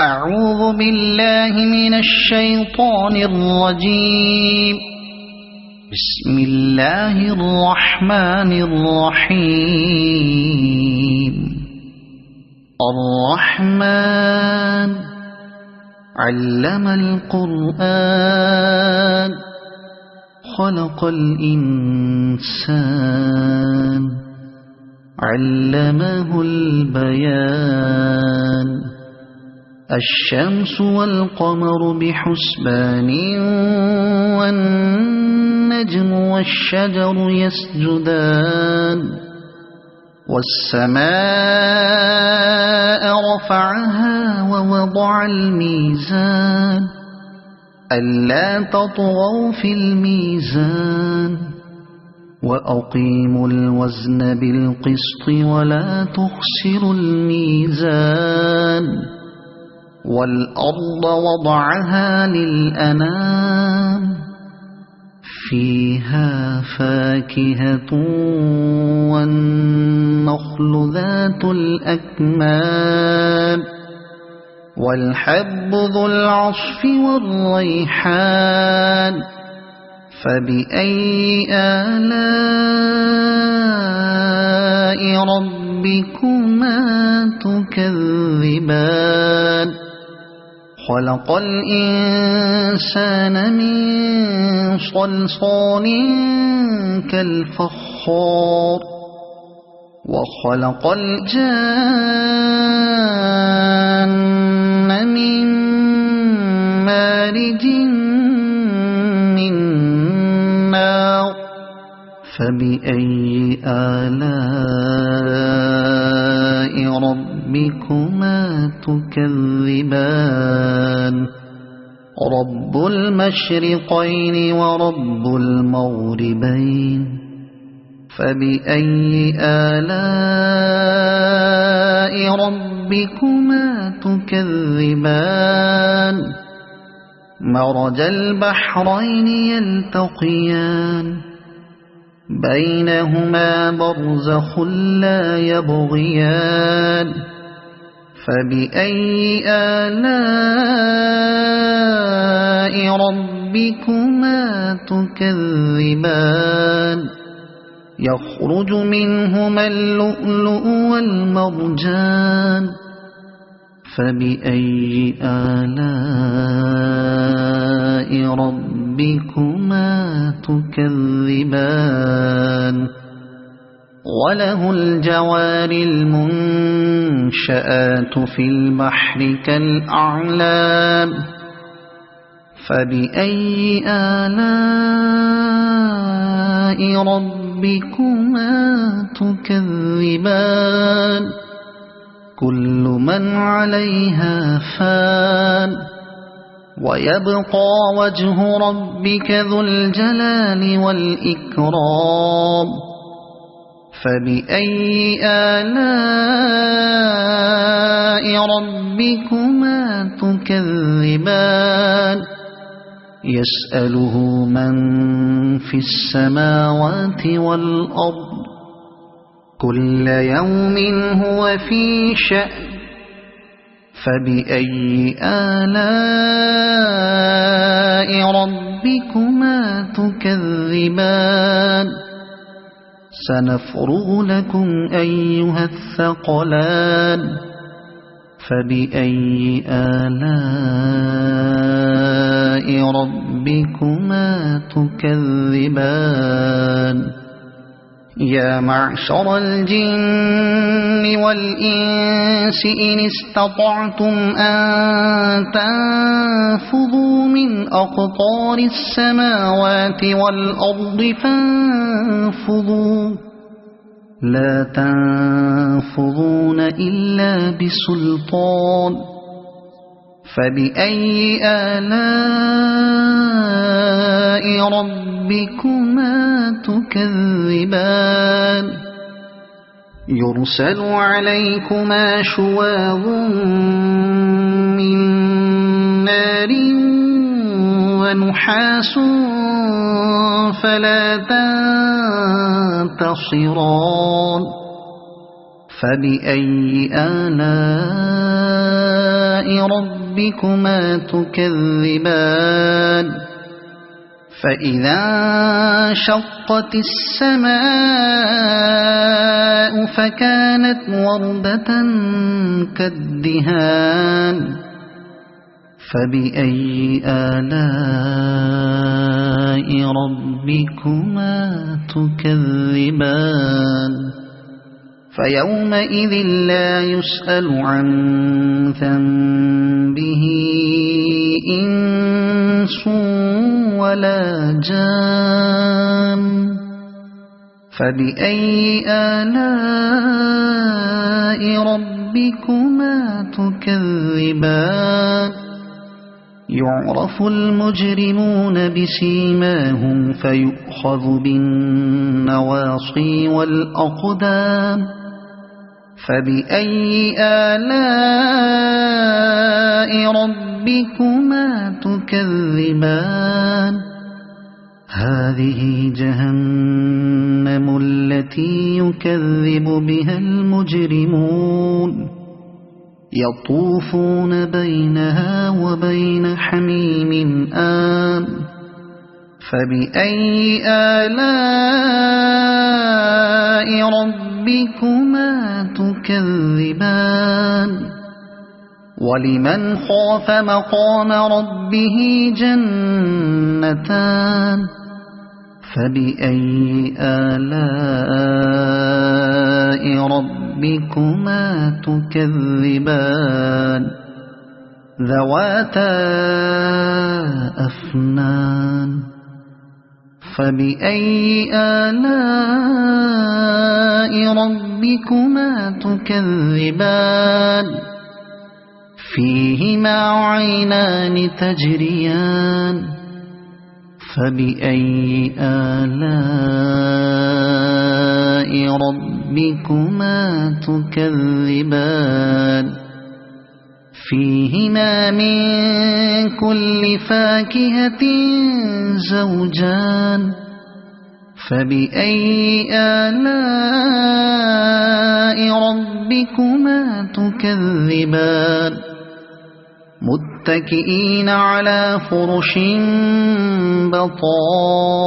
أعوذ بالله من الشيطان الرجيم. بسم الله الرحمن الرحيم. الرحمن علم القرآن خلق الإنسان علمه البيان. الشمس والقمر بحسبان والنجم والشجر يسجدان. والسماء رفعها ووضع الميزان ألا تطغوا في الميزان وأقيموا الوزن بالقسط ولا تخسروا الميزان. والأرض وضعها للأنام فيها فاكهة والنخل ذات الأكمام والحب ذو العصف والريحان. فبأي آلاء ربكما تكذبان. خلق الإنسان من صلصال كالفخار وخلق الجان من مارج من نار. فبأي آلاء ربكما تكذبان. رب المشرقين ورب المغربين. فبأي آلاء ربكما تكذبان. مرج البحرين يلتقيان بينهما برزخ لا يبغيان. فبأي آلاء ربكما تكذبان. يخرج منهما اللؤلؤ والمرجان. فبأي آلاء ربكما تكذبان. وله الجوار المنشآت في البحر كالأعلام. فبأي آلاء ربكما تكذبان. كل من عليها فان ويبقى وجه ربك ذو الجلال والإكرام. فبأي آلاء ربكما تكذبان. يسأله من في السماوات والأرض كل يوم هو في شأن. فبأي آلاء ربكما تكذبان. سنفرغ لكم أيها الثقلان. فبأي آلاء ربكما تكذبان. يا معشر الجن والإنس إن استطعتم أن تنفذوا من أقطار السماوات والأرض فانفذوا لا تنفذون إلا بسلطان. فبأي آلاء ربكما تكذبان. يرسل عليكما شواظ من نار ونحاس فلا تنتصران. فبأي آلاء ربكما تكذبان فإذا انشقت السماء فكانت وردة كالدهان فبأي آلاء ربكما تكذبان فيومئذ لا يسأل عن ذنبه إنس ولا جان فبأي آلاء ربكما تكذبان يعرف المجرمون بسيماهم فيؤخذ بالنواصي والأقدام فبأي آلاء ربكما تكذبان هذه جهنم التي يكذب بها المجرمون يطوفون بينها وبين حميم آن فبأي آلاء ربكما تكذبان ولمن خاف مقام ربه جنتان فبأي آلاء ربكما تكذبان ذواتا أفنان فبأي آلاء ربكما تكذبان فيهما عينان تجريان فبأي آلاء ربكما تكذبان فيهما من كل فاكهة زوجان فبأي آلاء ربكما تكذبان متكئين على فرش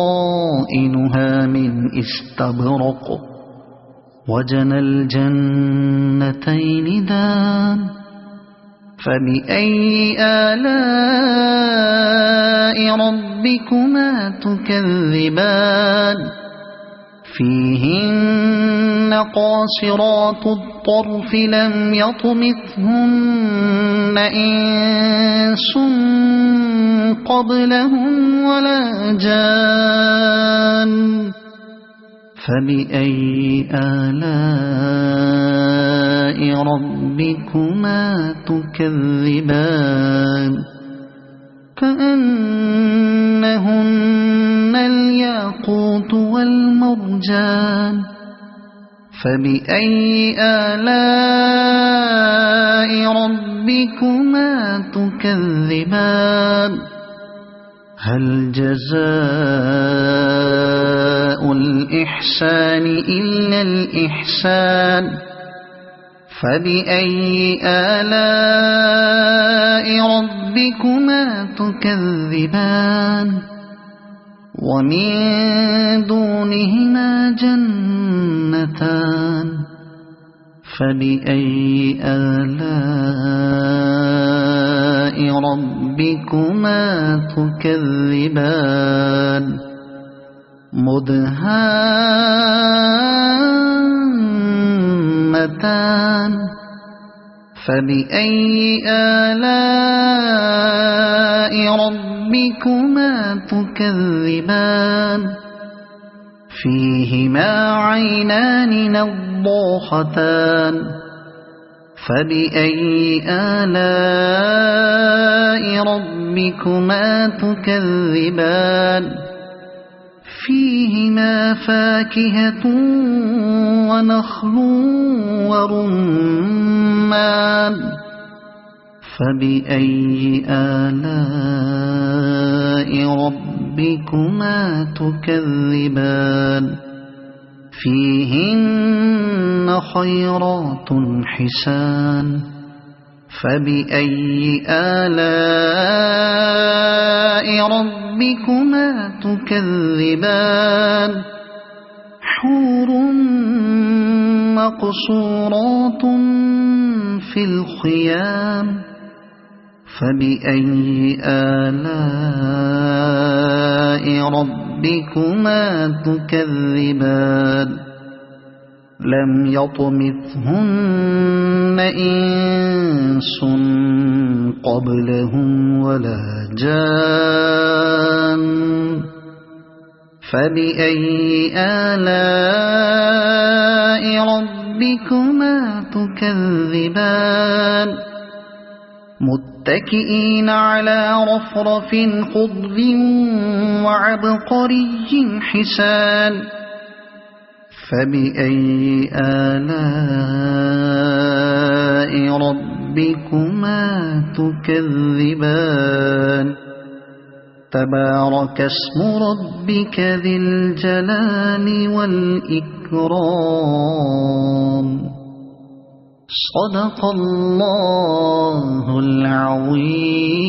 بطائنها من استبرق وجنى الجنتين دان فبأي آلاء ربكما تكذبان فيهن قاصرات الطرف لم يطمثهن إنس قبلهم ولا جان فبأي آلاء ربكما تكذبان كأنهن الياقوت والمرجان فبأي آلاء ربكما تكذبان هل جزاء الإحسان إلا الإحسان فبأي آلاء ربكما تكذبان ومن دونهما جنتان فبأي آلاء ربكما تكذبان مدهامتان فبأي آلاء ربكما تكذبان فيهما عينان نضاختان فبأي آلاء ربكما تكذبان فيهما فاكهة ونخل ورمان فبأي آلاء ربكما تكذبان فيهن خيرات حسان فبأي آلاء ربكما تكذبان حور مقصورات في الخيام فبأي آلاء ربكما تكذبان لم يطمثهن إنس قبلهم ولا جان فبأي آلاء ربكما تكذبان متكئين على رفرف خضر وعبقري حسان فبأي آلاء ربكما تكذبان تبارك اسم ربك ذي الجلال والإكرام صدق الله العظيم.